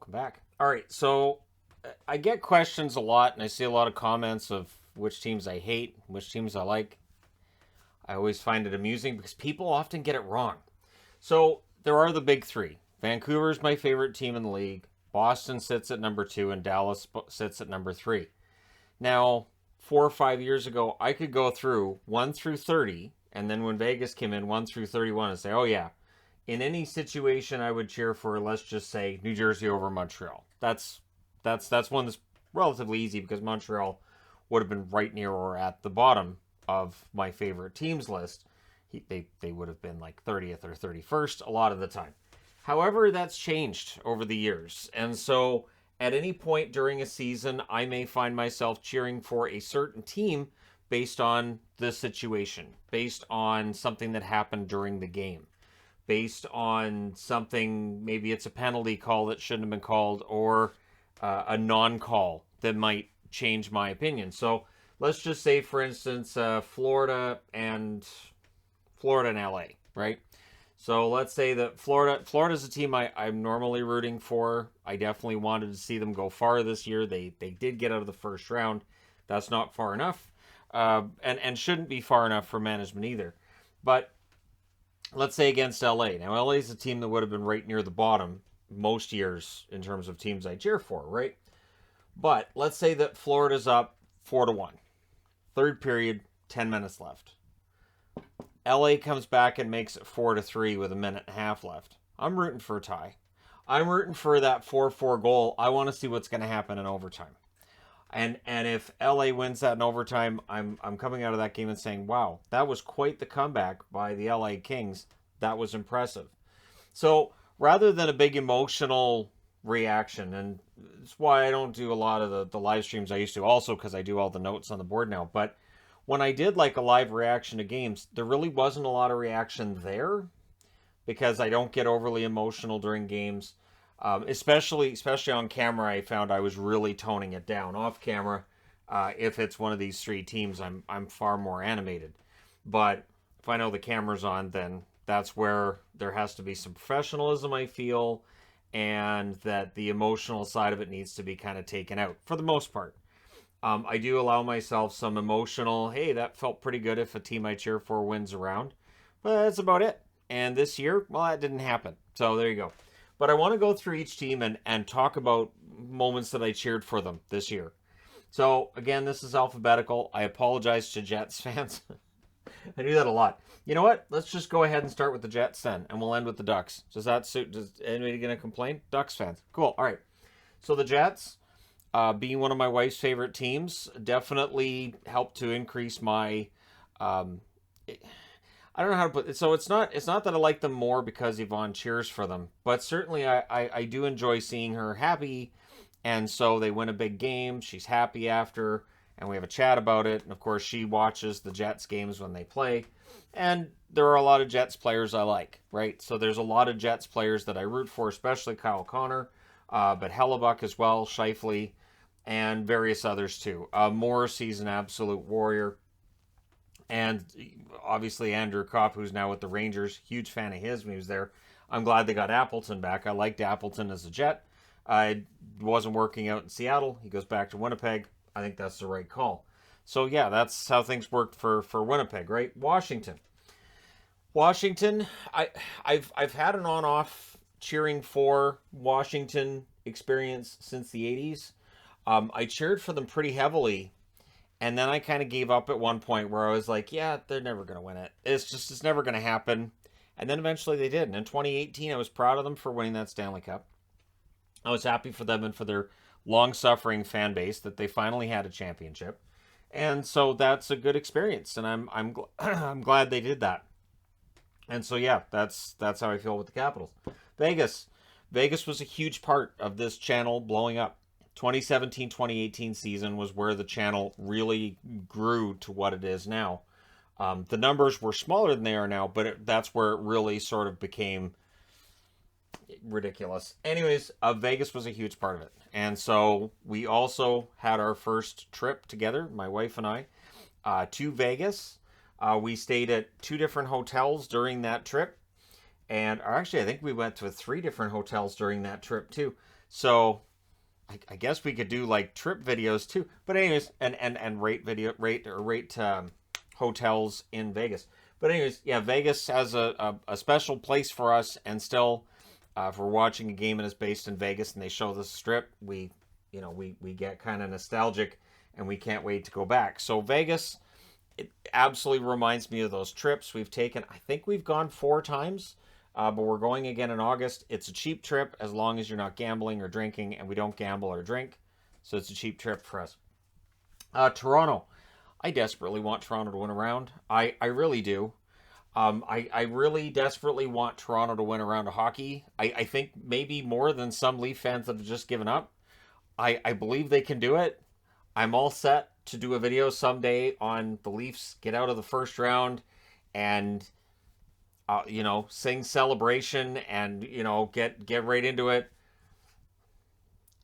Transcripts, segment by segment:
welcome back. All right, so I get questions a lot, and I see a lot of comments of which teams I hate, which teams I like. I always find it amusing because people often get it wrong. So there are the big three. Vancouver's my favorite team in the league. Boston sits at number 2, and Dallas sits at number 3. Now, 4 or 5 years ago, I could go through 1 through 30, and then when Vegas came in, 1 through 31, and say, oh yeah, in any situation I would cheer for, let's just say, New Jersey over Montreal. That's one that's relatively easy because Montreal would have been right near or at the bottom of my favorite teams list. They would have been like 30th or 31st a lot of the time. However, that's changed over the years. And so at any point during a season, I may find myself cheering for a certain team based on the situation, based on something that happened during the game, based on something, maybe it's a penalty call that shouldn't have been called, or a non-call that might change my opinion. So let's just say, for instance, Florida and LA, right? So let's say that Florida's a team I'm normally rooting for. I definitely wanted to see them go far this year. They did get out of the first round. That's not far enough, and shouldn't be far enough for management either. But let's say against LA. Now, LA is a team that would have been right near the bottom most years in terms of teams I cheer for, right? But let's say that Florida's up 4-1. Third period, 10 minutes left. LA comes back and makes it 4-3 with a minute and a half left. I'm rooting for a tie. I'm rooting for that 4-4 goal. I want to see what's going to happen in overtime. And if LA wins that in overtime, I'm coming out of that game and saying, wow, that was quite the comeback by the LA Kings. That was impressive. So rather than a big emotional reaction, and it's why I don't do a lot of the live streams I used to, also because I do all the notes on the board now, but when I did like a live reaction to games, there really wasn't a lot of reaction there because I don't get overly emotional during games. Especially on camera, I found I was really toning it down. Off camera, if it's one of these three teams, I'm far more animated. But if I know the camera's on, then that's where there has to be some professionalism, I feel, and that the emotional side of it needs to be kind of taken out for the most part. I do allow myself some emotional, hey, that felt pretty good if a team I cheer for wins around. But that's about it. And this year, well, that didn't happen. So there you go. But I want to go through each team and talk about moments that I cheered for them this year. So, again, this is alphabetical. I apologize to Jets fans. I do that a lot. You know what? Let's just go ahead and start with the Jets then, and we'll end with the Ducks. Does that suit? Does anybody going to complain? Ducks fans. Cool. All right. So the Jets, being one of my wife's favorite teams, definitely helped to increase my... I don't know how to put it. So it's not that I like them more because Yvonne cheers for them, but certainly I do enjoy seeing her happy, and so they win a big game. She's happy after, and we have a chat about it. And of course, she watches the Jets games when they play, and there are a lot of Jets players I like, right? So there's a lot of Jets players that I root for, especially Kyle Connor, but Hellebuck as well, Scheifele, and various others too. Morrissey's an absolute warrior. And obviously Andrew Kopp, who's now with the Rangers, huge fan of his when he was there. I'm glad they got Appleton back. I liked Appleton as a Jet. It wasn't working out in Seattle. He goes back to Winnipeg. I think that's the right call. So yeah, that's how things worked for Winnipeg, right? Washington, I've had an on-off cheering for Washington experience since the 80s. I cheered for them pretty heavily. And then I kind of gave up at one point where I was like, yeah, they're never going to win it. It's never going to happen. And then eventually they did. And in 2018, I was proud of them for winning that Stanley Cup. I was happy for them and for their long-suffering fan base that they finally had a championship. And so that's a good experience. And I'm glad they did that. And so, yeah, that's how I feel with the Capitals. Vegas was a huge part of this channel blowing up. 2017-2018 season was where the channel really grew to what it is now. The numbers were smaller than they are now, but that's where it really sort of became ridiculous. Anyways, Vegas was a huge part of it. And so we also had our first trip together, my wife and I, to Vegas. We stayed at 2 different hotels during that trip. And actually, I think we went to 3 different hotels during that trip too. So I guess we could do like trip videos too. But anyways, and rate hotels in Vegas. But anyways, yeah, Vegas has a special place for us, and still, if we're watching a game and it's based in Vegas and they show the strip, we get kind of nostalgic, and we can't wait to go back. So Vegas, it absolutely reminds me of those trips we've taken. I think we've gone 4 times, but we're going again in August. It's a cheap trip as long as you're not gambling or drinking, and we don't gamble or drink, so it's a cheap trip for us. Toronto. I desperately want Toronto to win a round. I really do. I really desperately want Toronto to win a round of hockey. I think maybe more than some Leaf fans that have just given up. I believe they can do it. I'm all set to do a video someday on the Leafs get out of the first round and sing celebration and get right into it.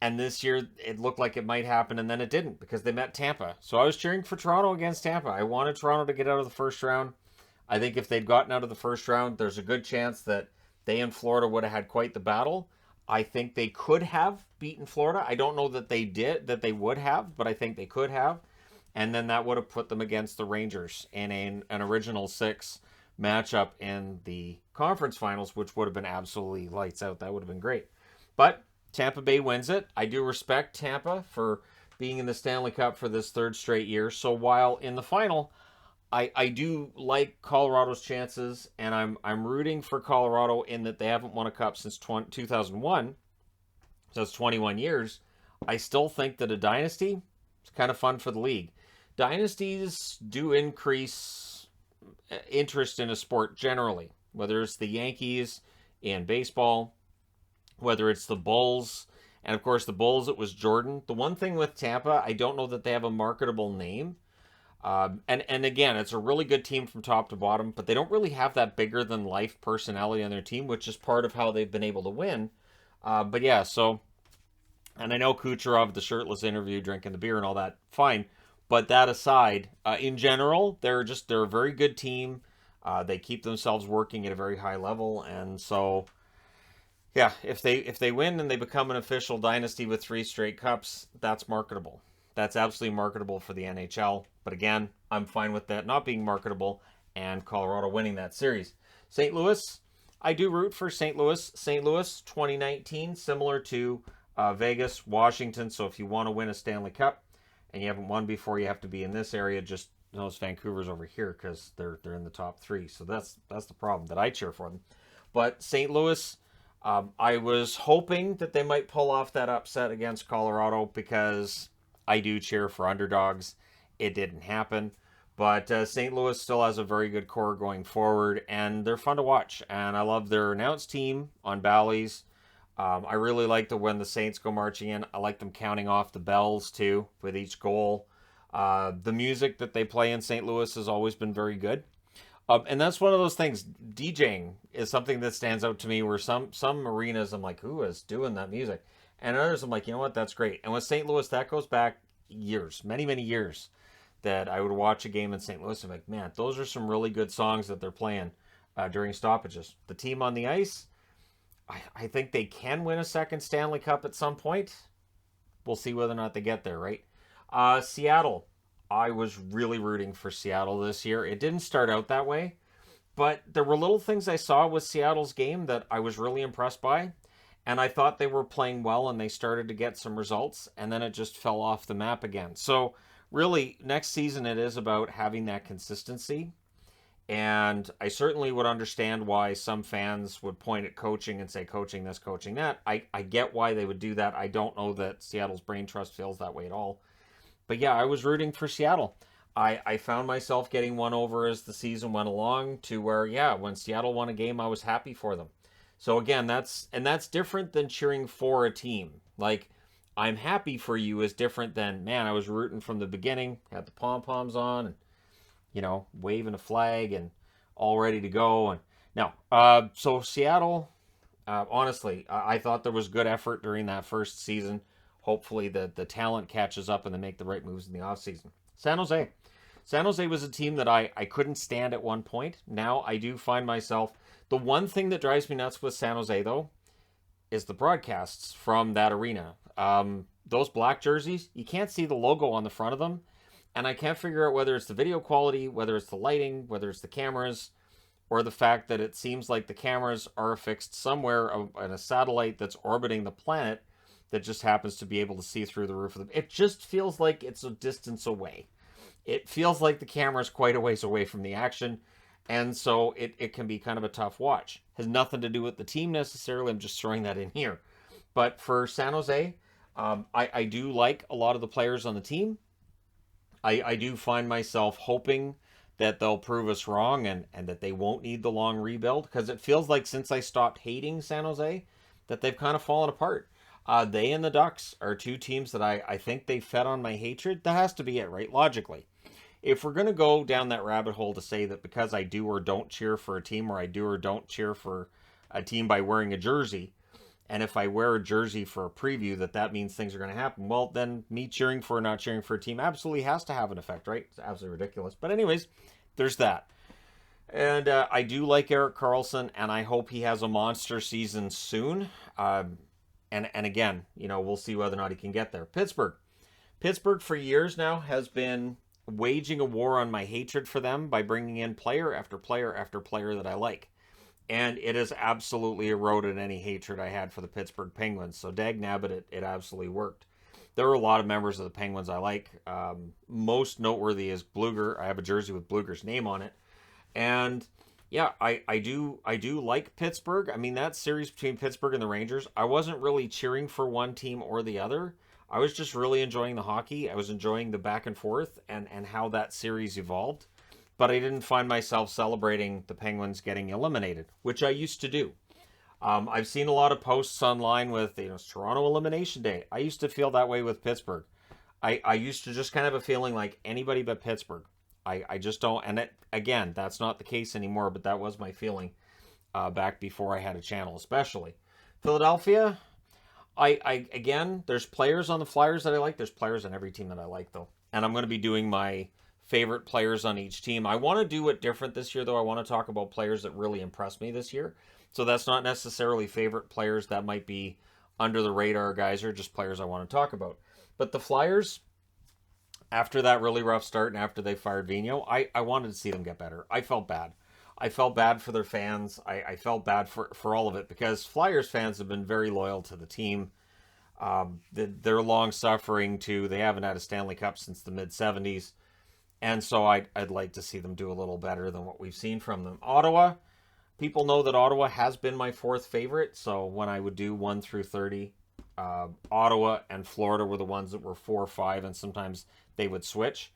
And this year it looked like it might happen, and then it didn't because they met Tampa. So I was cheering for Toronto against Tampa. I wanted Toronto to get out of the first round. I think if they'd gotten out of the first round, there's a good chance that they and Florida would have had quite the battle. I think they could have beaten Florida. I don't know that they would have, but I think they could have. And then that would have put them against the Rangers in an original 6 matchup in the conference finals, which would have been absolutely lights out. That would have been great. But Tampa Bay wins it. I do respect Tampa for being in the Stanley Cup for this 3rd straight year. So while in the final, I do like Colorado's chances, and I'm rooting for Colorado in that they haven't won a cup since 2001. So it's 21 years. I still think that a dynasty is kind of fun for the league. Dynasties do increase interest in a sport generally, whether it's the Yankees in baseball, whether it's the Bulls, and of course the Bulls, it was Jordan. The one thing with Tampa, I don't know that they have a marketable name. And again, it's a really good team from top to bottom, but they don't really have that bigger than life personality on their team, which is part of how they've been able to win. But yeah, so, and I know Kucherov, the shirtless interview, drinking the beer and all that, fine. But that aside, in general, they're a very good team. They keep themselves working at a very high level, and so yeah, if they win and they become an official dynasty with 3 straight cups, that's marketable. That's absolutely marketable for the NHL. But again, I'm fine with that not being marketable and Colorado winning that series. St. Louis, I do root for St. Louis. St. Louis 2019, similar to Vegas, Washington. So if you want to win a Stanley Cup and you haven't won before, you have to be in this area. Just notice Vancouver's over here because they're in the top 3. So that's the problem that I cheer for them. But St. Louis, I was hoping that they might pull off that upset against Colorado because I do cheer for underdogs. It didn't happen. But St. Louis still has a very good core going forward, and they're fun to watch. And I love their announced team on Bally's. I really like when the Saints go marching in. I like them counting off the bells, too, with each goal. The music that they play in St. Louis has always been very good. And that's one of those things. DJing is something that stands out to me where some arenas I'm like, who is doing that music? And others I'm like, you know what, that's great. And with St. Louis, that goes back years, many, many years, that I would watch a game in St. Louis and I'm like, man, those are some really good songs that they're playing during stoppages. The team on the ice, I think they can win a second Stanley Cup at some point. We'll see whether or not they get there, right? Seattle. I was really rooting for Seattle this year. It didn't start out that way, but there were little things I saw with Seattle's game that I was really impressed by. And I thought they were playing well and they started to get some results, and then it just fell off the map again. So really, next season it is about having that consistency. And I certainly would understand why some fans would point at coaching and say coaching this, coaching that. I get why they would do that. I don't know that Seattle's brain trust feels that way at all. But yeah, I was rooting for Seattle. I found myself getting won over as the season went along to where, yeah, when Seattle won a game, I was happy for them. So again, that's different than cheering for a team. Like, I'm happy for you is different than, man, I was rooting from the beginning, had the pom-poms on, and, waving a flag and all ready to go. And no, so Seattle, honestly, I thought there was good effort during that first season. Hopefully the talent catches up and they make the right moves in the offseason. San Jose. San Jose was a team that I couldn't stand at one point. Now I do find myself... The one thing that drives me nuts with San Jose, though, is the broadcasts from that arena. Those black jerseys, you can't see the logo on the front of them. And I can't figure out whether it's the video quality, whether it's the lighting, whether it's the cameras, or the fact that it seems like the cameras are affixed somewhere on a satellite that's orbiting the planet that just happens to be able to see through the roof of the... It just feels like it's a distance away. It feels like the camera's quite a ways away from the action, and so it can be kind of a tough watch. Has nothing to do with the team necessarily, I'm just throwing that in here. But for San Jose, I do like a lot of the players on the team. I do find myself hoping that they'll prove us wrong and that they won't need the long rebuild, because it feels like since I stopped hating San Jose that they've kind of fallen apart. They and the Ducks are two teams that I think they fed on my hatred. That has to be it, right? Logically. If we're going to go down that rabbit hole to say that because I do or don't cheer for a team, or I do or don't cheer for a team by wearing a jersey, and if I wear a jersey for a preview, that means things are going to happen, well, then me cheering for or not cheering for a team absolutely has to have an effect, right? It's absolutely ridiculous. But anyways, there's that. And I do like Erik Karlsson, and I hope he has a monster season soon. And again, we'll see whether or not he can get there. Pittsburgh for years now has been waging a war on my hatred for them by bringing in player after player after player that I like. And it has absolutely eroded any hatred I had for the Pittsburgh Penguins. So dag nabbit, it absolutely worked. There are a lot of members of the Penguins I like. Most noteworthy is Bluger. I have a jersey with Bluger's name on it. And yeah, I do like Pittsburgh. I mean, that series between Pittsburgh and the Rangers, I wasn't really cheering for one team or the other. I was just really enjoying the hockey. I was enjoying the back and forth and how that series evolved. But I didn't find myself celebrating the Penguins getting eliminated, which I used to do. I've seen a lot of posts online with, it's Toronto Elimination Day. I used to feel that way with Pittsburgh. I used to just kind of have a feeling like anybody but Pittsburgh. I just don't, and again, that's not the case anymore, but that was my feeling back before I had a channel, especially. Philadelphia, again, there's players on the Flyers that I like. There's players on every team that I like, though. And I'm going to be doing my favorite players on each team. I want to do it different this year, though. I want to talk about players that really impressed me this year. So that's not necessarily favorite players. That might be under the radar guys, or just players I want to talk about. But the Flyers, after that really rough start and after they fired Vigneault, I wanted to see them get better. I felt bad. I felt bad for their fans. I felt bad for all of it, because Flyers fans have been very loyal to the team. They're long-suffering, too. They haven't had a Stanley Cup since the mid-'70s. And so I'd like to see them do a little better than what we've seen from them. Ottawa, people know that Ottawa has been my fourth favorite. So when I would do 1 through 30, Ottawa and Florida were the ones that were 4 or 5, and sometimes they would switch.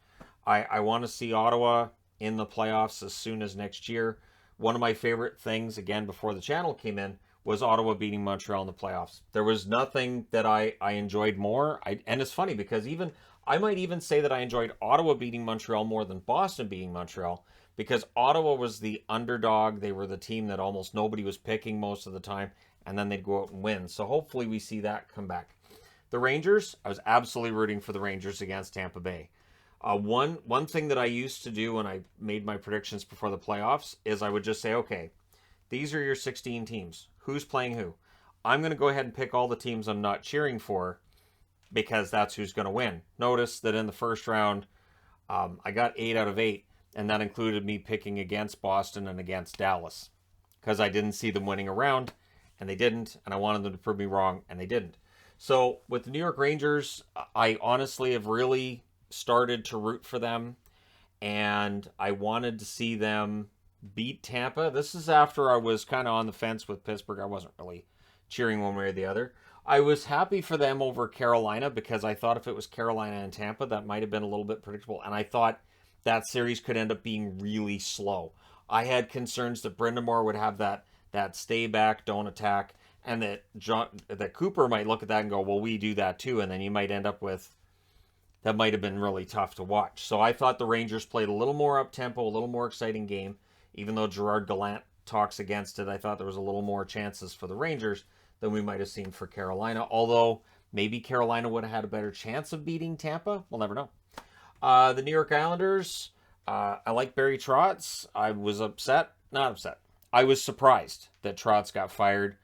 I want to see Ottawa in the playoffs as soon as next year. One of my favorite things, again, before the channel came in, was Ottawa beating Montreal in the playoffs. There was nothing that I enjoyed more. And it's funny because I might even say that I enjoyed Ottawa beating Montreal more than Boston beating Montreal, because Ottawa was the underdog. They were the team that almost nobody was picking most of the time, and then they'd go out and win. So hopefully we see that come back. The Rangers, I was absolutely rooting for the Rangers against Tampa Bay. One thing that I used to do when I made my predictions before the playoffs is I would just say, okay, these are your 16 teams. Who's playing who? I'm going to go ahead and pick all the teams I'm not cheering for, because that's who's going to win. Notice that in the first round, I got 8 out of 8, and that included me picking against Boston and against Dallas, because I didn't see them winning a round, and they didn't, and I wanted them to prove me wrong, and they didn't. So with the New York Rangers, I honestly have really started to root for them, and I wanted to see them beat Tampa. This is after I was kind of on the fence with Pittsburgh. I wasn't really cheering one way or the other. I was happy for them over Carolina, because I thought if it was Carolina and Tampa, that might have been a little bit predictable. And I thought that series could end up being really slow. I had concerns that Brind'Amour would have that stay back, don't attack, and that Cooper might look at that and go, well, we do that too. And then you might end up with, that might have been really tough to watch. So I thought the Rangers played a little more up-tempo, a little more exciting game. Even though Gerard Gallant talks against it, I thought there was a little more chances for the Rangers than we might have seen for Carolina. Although maybe Carolina would have had a better chance of beating Tampa. We'll never know. The New York Islanders, I like Barry Trotz. I was upset. Not upset. I was surprised that Trotz got fired.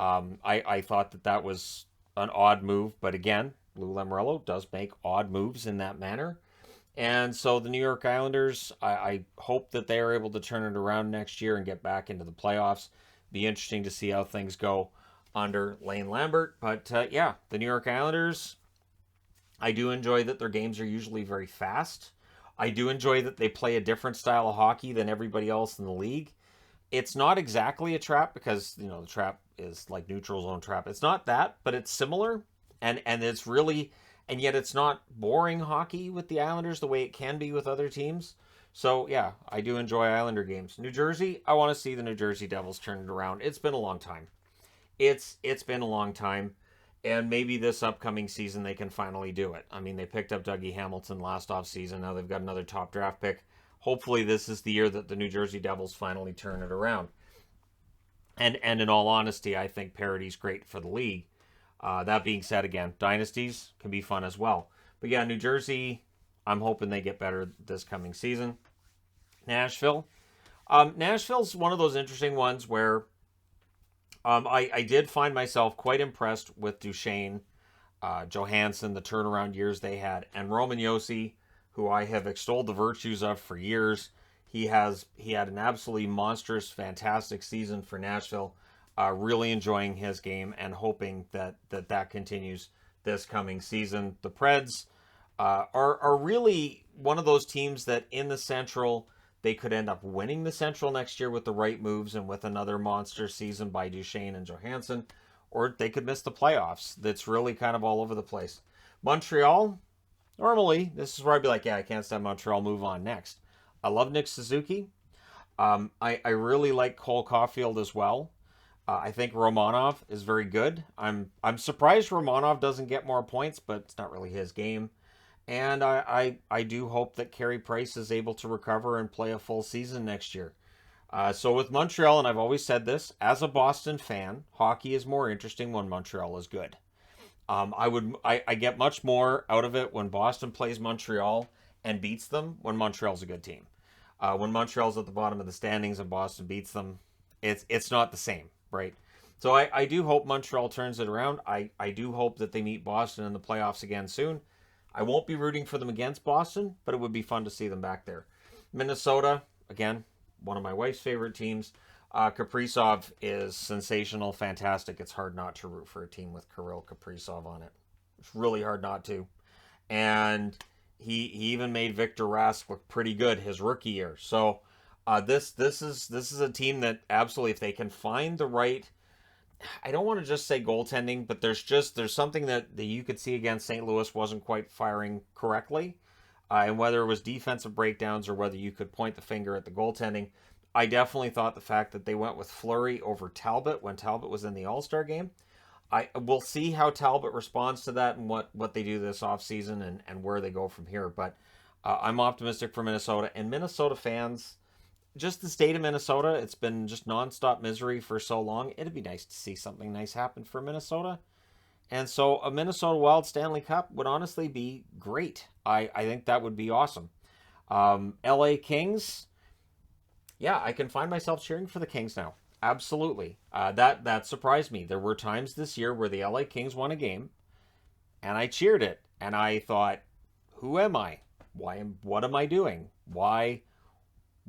I thought that was an odd move, but again, Lou Lamoriello does make odd moves in that manner. And so the New York Islanders, I hope that they are able to turn it around next year and get back into the playoffs. Be interesting to see how things go under Lane Lambert. But yeah, the New York Islanders, I do enjoy that their games are usually very fast. I do enjoy that they play a different style of hockey than everybody else in the league. It's not exactly a trap because, the trap is like neutral zone trap. It's not that, but it's similar. And it's really, and yet it's not boring hockey with the Islanders the way it can be with other teams. So yeah, I do enjoy Islander games. New Jersey, I want to see the New Jersey Devils turn it around. It's been a long time. It's been a long time, and maybe this upcoming season they can finally do it. I mean, they picked up Dougie Hamilton last offseason. Now they've got another top draft pick. Hopefully this is the year that the New Jersey Devils finally turn it around. And in all honesty, I think parity's great for the league. That being said, again, dynasties can be fun as well. But yeah, New Jersey, I'm hoping they get better this coming season. Nashville. Nashville's one of those interesting ones where I did find myself quite impressed with Duchesne, Johansson, the turnaround years they had, and Roman Josi, who I have extolled the virtues of for years. He had an absolutely monstrous, fantastic season for Nashville. Really enjoying his game and hoping that continues this coming season. The Preds are really one of those teams that in the Central, they could end up winning the Central next year with the right moves and with another monster season by Duchesne and Johansson, or they could miss the playoffs. That's really kind of all over the place. Montreal, normally, this is where I'd be like, yeah, I can't stand Montreal, move on next. I love Nick Suzuki. I really like Cole Caulfield as well. I think Romanov is very good. I'm surprised Romanov doesn't get more points, but it's not really his game. And I do hope that Carey Price is able to recover and play a full season next year. So with Montreal, and I've always said this, as a Boston fan, hockey is more interesting when Montreal is good. I get much more out of it when Boston plays Montreal and beats them when Montreal's a good team. When Montreal's at the bottom of the standings and Boston beats them, it's not the same, right? So I do hope Montreal turns it around. I do hope that they meet Boston in the playoffs again soon. I won't be rooting for them against Boston, but it would be fun to see them back there. Minnesota, again, one of my wife's favorite teams. Kaprizov is sensational, fantastic. It's hard not to root for a team with Kirill Kaprizov on it. It's really hard not to. And he even made Victor Rask look pretty good his rookie year. So this is a team that absolutely, if they can find the right, I don't want to just say goaltending, but there's something that you could see against St. Louis wasn't quite firing correctly. And whether it was defensive breakdowns or whether you could point the finger at the goaltending, I definitely thought the fact that they went with Fleury over Talbot when Talbot was in the All-Star game, I will see how Talbot responds to that and what they do this offseason and where they go from here. But I'm optimistic for Minnesota. And Minnesota fans, just the state of Minnesota, it's been just nonstop misery for so long. It'd be nice to see something nice happen for Minnesota. And so a Minnesota Wild Stanley Cup would honestly be great. I think that would be awesome. LA Kings, yeah, I can find myself cheering for the Kings now. Absolutely. That surprised me. There were times this year where the LA Kings won a game, and I cheered it. And I thought, who am I? What am I doing? Why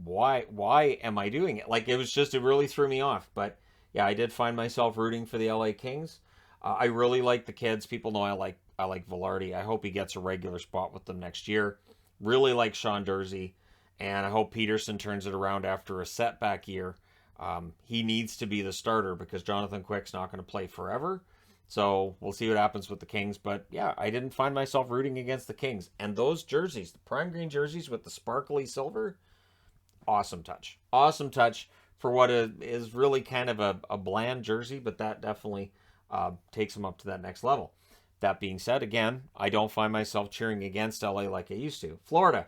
am I doing it? Like, it really threw me off. But yeah, I did find myself rooting for the LA Kings. I really like the kids. People know I like Velarde. I hope he gets a regular spot with them next year. Really like Sean Durzi, and I hope Peterson turns it around after a setback year. He needs to be the starter because Jonathan Quick's not going to play forever. So we'll see what happens with the Kings. But yeah, I didn't find myself rooting against the Kings. And those jerseys, the prime green jerseys with the sparkly silver, awesome touch. Awesome touch for what is really kind of a bland jersey, but that definitely takes them up to that next level. That being said, again, I don't find myself cheering against LA like I used to. Florida.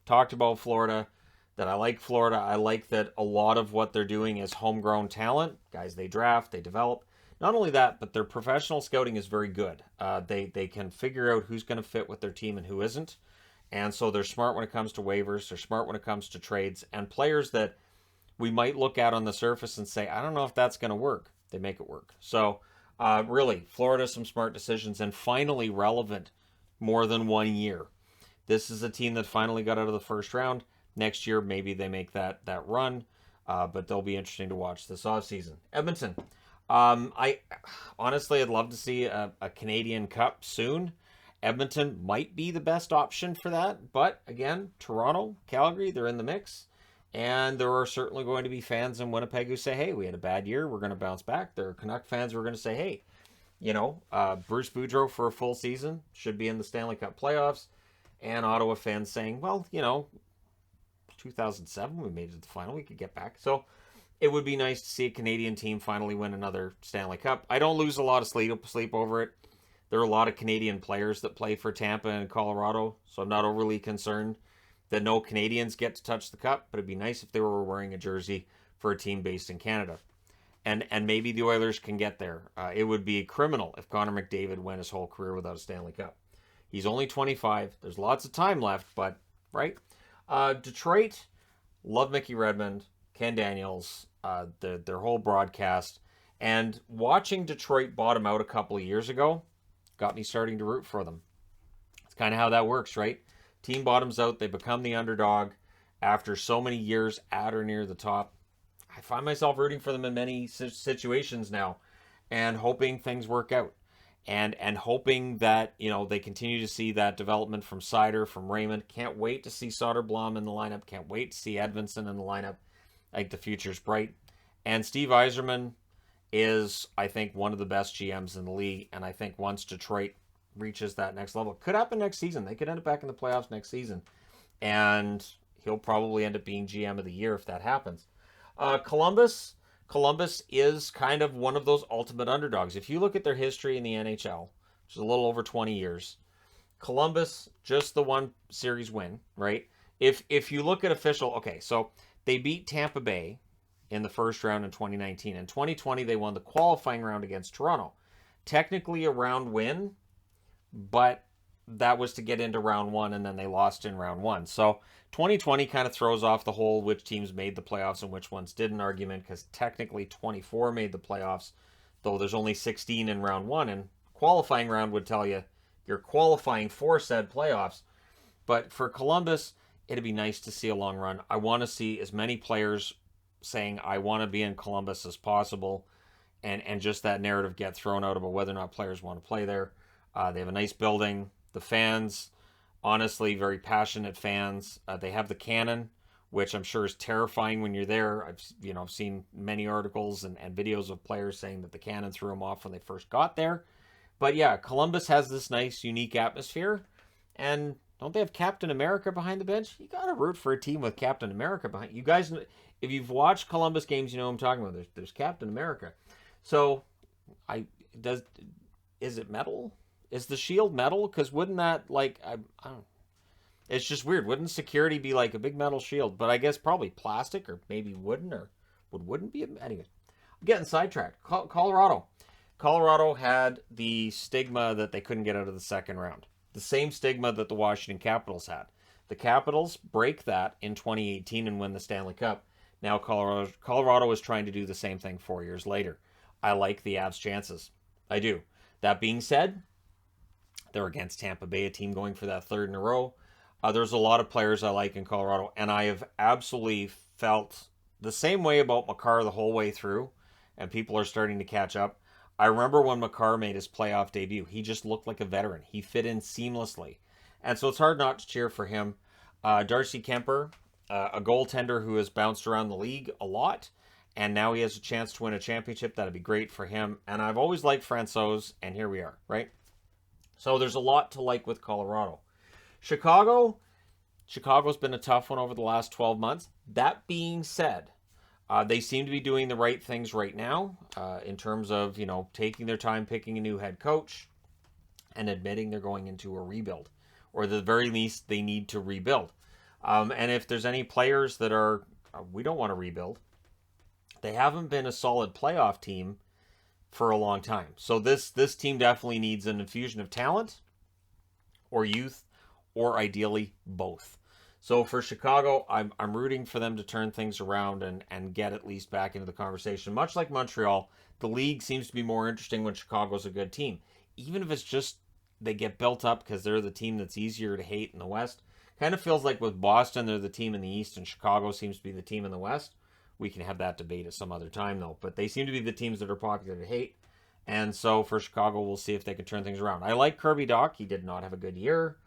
Talked about Florida, that I like Florida. I like that a lot of what they're doing is homegrown talent. Guys they draft, they develop. Not only that, but their professional scouting is very good. They can figure out who's going to fit with their team and who isn't. And so they're smart when it comes to waivers. They're smart when it comes to trades. And players that we might look at on the surface and say, I don't know if that's going to work. They make it work. So, really, Florida, some smart decisions, and finally relevant more than 1 year. This is a team that finally got out of the first round. Next year, maybe they make that run, but they'll be interesting to watch this offseason. Edmonton. I honestly, I'd love to see a Canadian Cup soon. Edmonton might be the best option for that, but again, Toronto, Calgary, they're in the mix. And there are certainly going to be fans in Winnipeg who say, hey, we had a bad year, we're going to bounce back. There are Canuck fans who are going to say, hey, Bruce Boudreau for a full season should be in the Stanley Cup playoffs. And Ottawa fans saying, well, 2007, we made it to the final, we could get back. So it would be nice to see a Canadian team finally win another Stanley Cup. I don't lose a lot of sleep over it. There are a lot of Canadian players that play for Tampa and Colorado, so I'm not overly concerned that no Canadians get to touch the cup, but it'd be nice if they were wearing a jersey for a team based in Canada. And maybe the Oilers can get there. It would be criminal if Connor McDavid went his whole career without a Stanley Cup. He's only 25. There's lots of time left, but, right? Detroit, love Mickey Redmond, Ken Daniels, their whole broadcast. And watching Detroit bottom out a couple of years ago got me starting to root for them. It's kind of how that works, right? Team bottoms out, they become the underdog after so many years at or near the top. I find myself rooting for them in many situations now and hoping things work out. And hoping that, they continue to see that development from Seider, from Raymond. Can't wait to see Soderblom in the lineup. Can't wait to see Edvinsson in the lineup. I think the future's bright. And Steve Yzerman is, I think, one of the best GMs in the league. And I think once Detroit reaches that next level, could happen next season. They could end up back in the playoffs next season. And he'll probably end up being GM of the year if that happens. Columbus is kind of one of those ultimate underdogs. If you look at their history in the NHL, which is a little over 20 years, Columbus, just the one series win, right? If you look at official, okay, so they beat Tampa Bay in the first round in 2019. In 2020, they won the qualifying round against Toronto. Technically a round win, but that was to get into round one, and then they lost in round one. So 2020 kind of throws off the whole which teams made the playoffs and which ones didn't argument, because technically 24 made the playoffs, though there's only 16 in round one, and qualifying round would tell you you're qualifying for said playoffs. But for Columbus, it'd be nice to see a long run. I want to see as many players saying, I want to be in Columbus as possible, and just that narrative get thrown out about whether or not players want to play there. They have a nice building. The fans, honestly, very passionate fans. They have the cannon, which I'm sure is terrifying when you're there. I've seen many articles and videos of players saying that the cannon threw them off when they first got there. But yeah, Columbus has this nice, unique atmosphere. And don't they have Captain America behind the bench? You got to root for a team with Captain America behind. You guys, if you've watched Columbus games, you know what I'm talking about. There's Captain America. So, is it metal? Is the shield metal? Because wouldn't that, I don't. It's just weird. Wouldn't security be like a big metal shield? But I guess probably plastic or maybe wooden, or wouldn't be. Anyway, I'm getting sidetracked. Colorado. Colorado had the stigma that they couldn't get out of the second round. The same stigma that the Washington Capitals had. The Capitals break that in 2018 and win the Stanley Cup. Now Colorado is trying to do the same thing 4 years later. I like the Avs' chances. I do. That being said, they're against Tampa Bay, a team going for that third in a row. There's a lot of players I like in Colorado, and I have absolutely felt the same way about Makar the whole way through, and people are starting to catch up. I remember when Makar made his playoff debut. He just looked like a veteran. He fit in seamlessly. And so it's hard not to cheer for him. Darcy Kemper, a goaltender who has bounced around the league a lot, and now he has a chance to win a championship. That'd be great for him. And I've always liked Francouz, and here we are, right? So there's a lot to like with Colorado. Chicago's been a tough one over the last 12 months. That being said, they seem to be doing the right things right now in terms of, taking their time picking a new head coach and admitting they're going into a rebuild, or at the very least they need to rebuild. And if there's any players that are, we don't want to rebuild, they haven't been a solid playoff team for a long time. So this team definitely needs an infusion of talent or youth, or ideally both. So for Chicago, I'm rooting for them to turn things around and get at least back into the conversation. Much like Montreal, the league seems to be more interesting when Chicago's a good team. Even if it's just they get built up because they're the team that's easier to hate in the West. Kind of feels like with Boston, they're the team in the East, and Chicago seems to be the team in the West. We can have that debate at some other time, though. But they seem to be the teams that are popular to hate. And so for Chicago, we'll see if they can turn things around. I like Kirby Dach. He did not have a good year.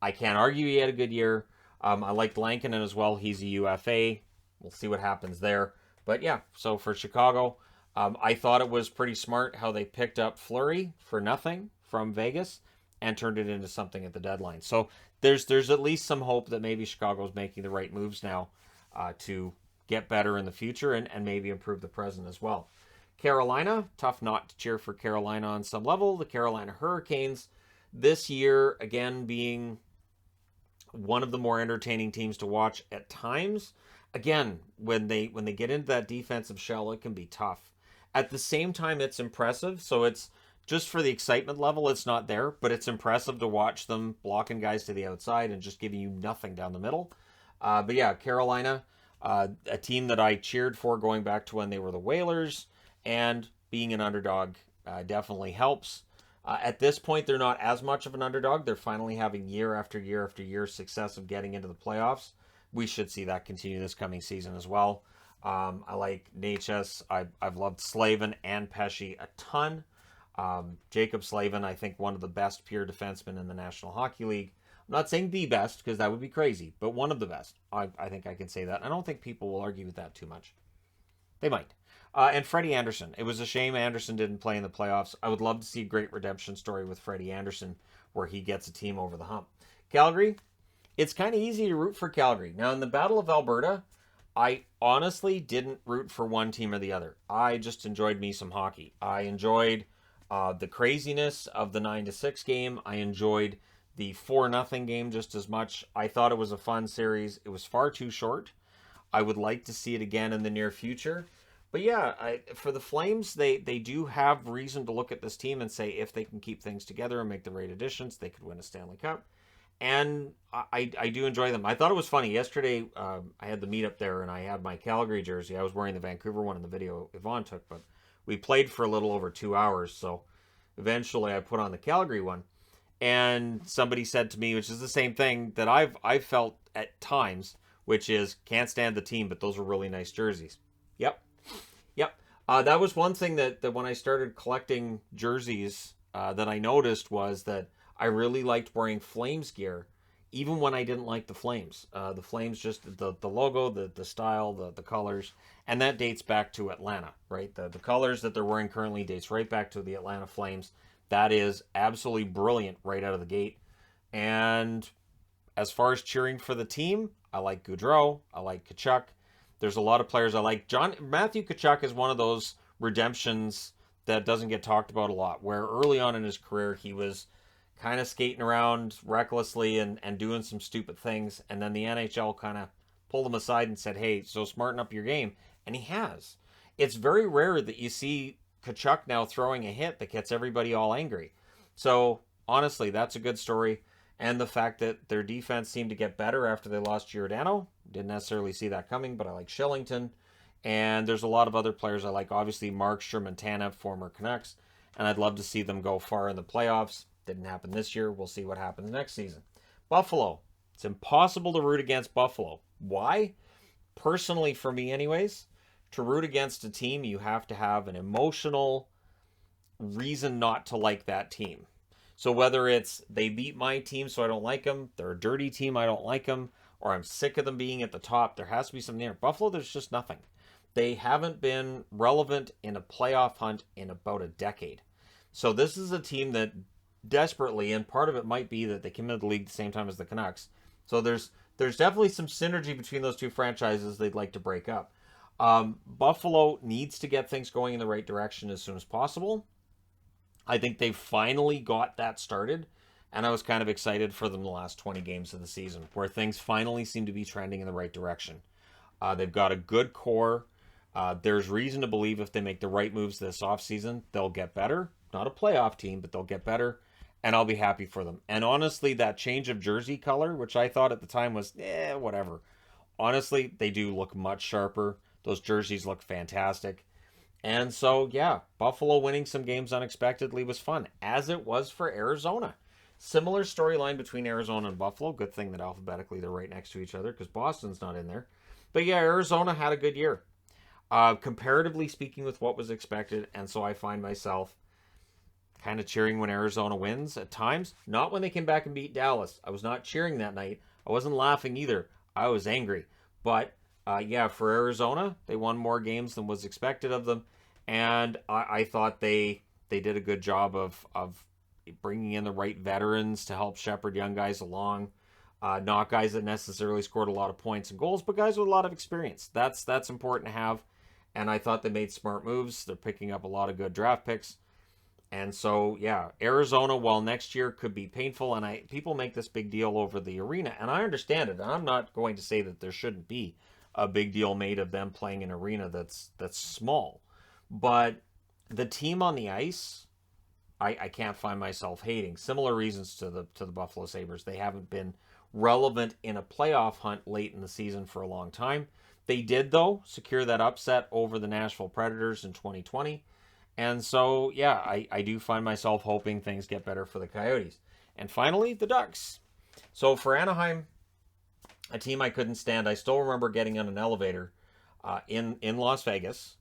I can't argue he had a good year. I liked Lankinen as well. He's a UFA. We'll see what happens there. But yeah, so for Chicago, I thought it was pretty smart how they picked up Fleury for nothing from Vegas and turned it into something at the deadline. So there's at least some hope that maybe Chicago's making the right moves now to get better in the future and maybe improve the present as well. Carolina, tough not to cheer for Carolina on some level. The Carolina Hurricanes this year, again, being one of the more entertaining teams to watch at times. Again, when they get into that defensive shell, it can be tough. At the same time, it's impressive. So it's just for the excitement level, it's not there, but it's impressive to watch them blocking guys to the outside and just giving you nothing down the middle. But yeah, Carolina, a team that I cheered for going back to when they were the Whalers, and being an underdog definitely helps. At this point, they're not as much of an underdog. They're finally having year after year after year success of getting into the playoffs. We should see that continue this coming season as well. I like Natchez. I've loved Slavin and Pesce a ton. Jacob Slavin, I think one of the best pure defensemen in the National Hockey League. I'm not saying the best, because that would be crazy, but one of the best. I think I can say that. I don't think people will argue with that too much. They might. And Freddie Anderson. It was a shame Anderson didn't play in the playoffs. I would love to see a great redemption story with Freddie Anderson where he gets a team over the hump. Calgary, it's kind of easy to root for Calgary. Now, in the Battle of Alberta, I honestly didn't root for one team or the other. I just enjoyed me some hockey. I enjoyed the craziness of the 9-6 game. I enjoyed the 4-0 game just as much. I thought it was a fun series. It was far too short. I would like to see it again in the near future. But yeah, for the Flames, they do have reason to look at this team and say if they can keep things together and make the right additions, they could win a Stanley Cup. And I do enjoy them. I thought it was funny. Yesterday, I had the meetup there, and I had my Calgary jersey. I was wearing the Vancouver one in the video Yvonne took, but we played for a little over 2 hours, so eventually I put on the Calgary one. And somebody said to me, which is the same thing that I've felt at times, which is, can't stand the team, but those are really nice jerseys. Yep. That was one thing that when I started collecting jerseys that I noticed was that I really liked wearing Flames gear, even when I didn't like the Flames. The Flames, just the logo, the style, the colors, and that dates back to Atlanta, right? The colors that they're wearing currently dates right back to the Atlanta Flames. That is absolutely brilliant right out of the gate. And as far as cheering for the team, I like Gaudreau. I like Tkachuk. There's a lot of players I like. Matthew Tkachuk is one of those redemptions that doesn't get talked about a lot, where early on in his career, he was kind of skating around recklessly and doing some stupid things. And then the NHL kind of pulled him aside and said, hey, so smarten up your game. And he has. It's very rare that you see Tkachuk now throwing a hit that gets everybody all angry. So honestly, that's a good story. And the fact that their defense seemed to get better after they lost Giordano. Didn't necessarily see that coming, but I like Shillington. And there's a lot of other players I like. Obviously, Markstrom and Tanev, former Canucks. And I'd love to see them go far in the playoffs. Didn't happen this year. We'll see what happens next season. Buffalo. It's impossible to root against Buffalo. Why? Personally, for me anyways, to root against a team, you have to have an emotional reason not to like that team. So whether it's they beat my team so I don't like them, they're a dirty team, I don't like them, or I'm sick of them being at the top, there has to be something there. Buffalo, there's just nothing. They haven't been relevant in a playoff hunt in about a decade. So this is a team that desperately, and part of it might be that they came into the league at the same time as the Canucks. So there's definitely some synergy between those two franchises they'd like to break up. Buffalo needs to get things going in the right direction as soon as possible. I think they finally got that started, and I was kind of excited for them the last 20 games of the season, where things finally seem to be trending in the right direction. They've got a good core. There's reason to believe if they make the right moves this offseason, they'll get better. Not a playoff team, but they'll get better, and I'll be happy for them. And honestly, that change of jersey color, which I thought at the time was, whatever. Honestly, they do look much sharper. Those jerseys look fantastic. And so, yeah, Buffalo winning some games unexpectedly was fun, as it was for Arizona. Similar storyline between Arizona and Buffalo. Good thing that alphabetically they're right next to each other because Boston's not in there. But yeah, Arizona had a good year, comparatively speaking, with what was expected. And so I find myself kind of cheering when Arizona wins at times. Not when they came back and beat Dallas. I was not cheering that night. I wasn't laughing either. I was angry. But yeah, for Arizona, they won more games than was expected of them. And I thought they did a good job of bringing in the right veterans to help shepherd young guys along. Not guys that necessarily scored a lot of points and goals, but guys with a lot of experience. That's important to have. And I thought they made smart moves. They're picking up a lot of good draft picks. And so, yeah, Arizona, while next year could be painful, and people make this big deal over the arena, and I understand it. And I'm not going to say that there shouldn't be a big deal made of them playing an arena that's small, but the team on the ice, I can't find myself hating. Similar reasons to the Buffalo Sabres. They haven't been relevant in a playoff hunt late in the season for a long time. They did, though, secure that upset over the Nashville Predators in 2020. And so, yeah, I do find myself hoping things get better for the Coyotes. And finally, the Ducks. So for Anaheim, a team I couldn't stand, I still remember getting on an elevator in Las Vegas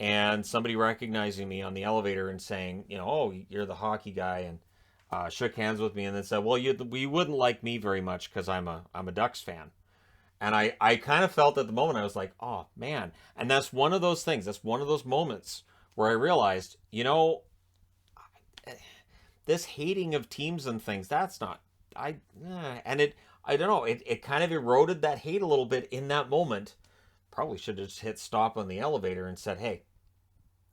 and somebody recognizing me on the elevator and saying, oh, you're the hockey guy, and shook hands with me and then said, well, you wouldn't like me very much because I'm a Ducks fan. And I kind of felt at the moment, I was like, oh, man. And that's one of those things. That's one of those moments where I realized, this hating of teams and things, that's not, and I don't know, it kind of eroded that hate a little bit in that moment. Probably should have just hit stop on the elevator and said, hey,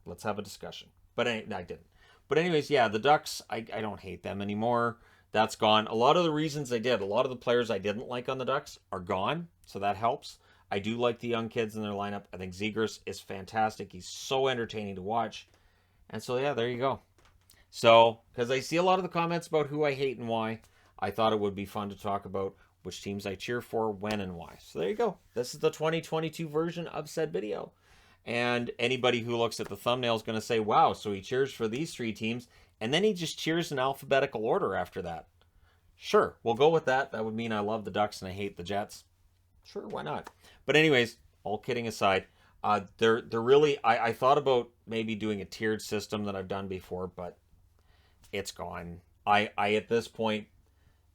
let's have a discussion. But I didn't. But anyways, yeah, the Ducks, I don't hate them anymore. That's gone. A lot of the reasons a lot of the players I didn't like on the Ducks are gone, so that helps. I do like the young kids in their lineup. I think Zegras is fantastic. He's so entertaining to watch. And so, yeah, there you go. So, because I see a lot of the comments about who I hate and why, I thought it would be fun to talk about which teams I cheer for, when, and why. So there you go. This is the 2022 version of said video. And anybody who looks at the thumbnail is going to say, wow, so he cheers for these three teams, and then he just cheers in alphabetical order after that. Sure, we'll go with that. That would mean I love the Ducks and I hate the Jets. Sure, why not? But anyways, all kidding aside, they're really, I thought about maybe doing a tiered system that I've done before, but it's gone. I at this point,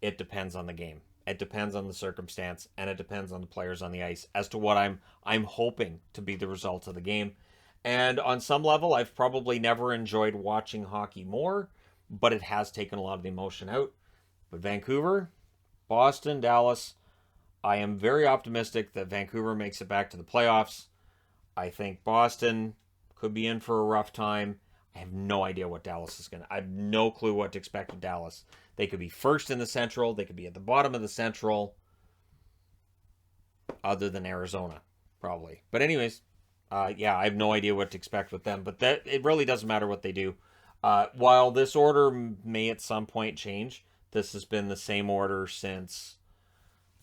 it depends on the game. It depends on the circumstance, and it depends on the players on the ice as to what I'm hoping to be the result of the game. And on some level, I've probably never enjoyed watching hockey more, but it has taken a lot of the emotion out. But Vancouver, Boston, Dallas, I am very optimistic that Vancouver makes it back to the playoffs. I think Boston could be in for a rough time. I have no idea what Dallas is going to. I have no clue what to expect of Dallas. They could be first in the Central. They could be at the bottom of the Central. Other than Arizona, probably. But anyways, yeah, I have no idea what to expect with them. But it really doesn't matter what they do. While this order may at some point change, this has been the same order since,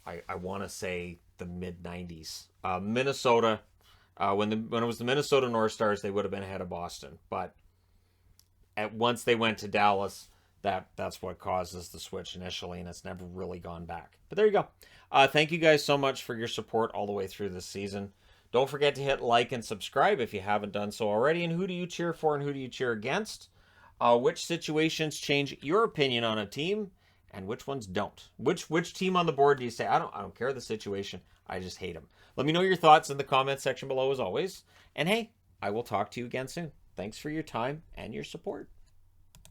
I want to say, the mid-90s. Minnesota, when it was the Minnesota North Stars, they would have been ahead of Boston. But once they went to Dallas, that's what causes the switch initially, and it's never really gone back. But there you go. Thank you guys so much for your support all the way through this season. Don't forget to hit like and subscribe if you haven't done so already. And who do you cheer for and who do you cheer against? Which situations change your opinion on a team, and which ones don't? Which team on the board do you say, I don't care the situation, I just hate them? Let me know your thoughts in the comment section below as always. And hey, I will talk to you again soon. Thanks for your time and your support.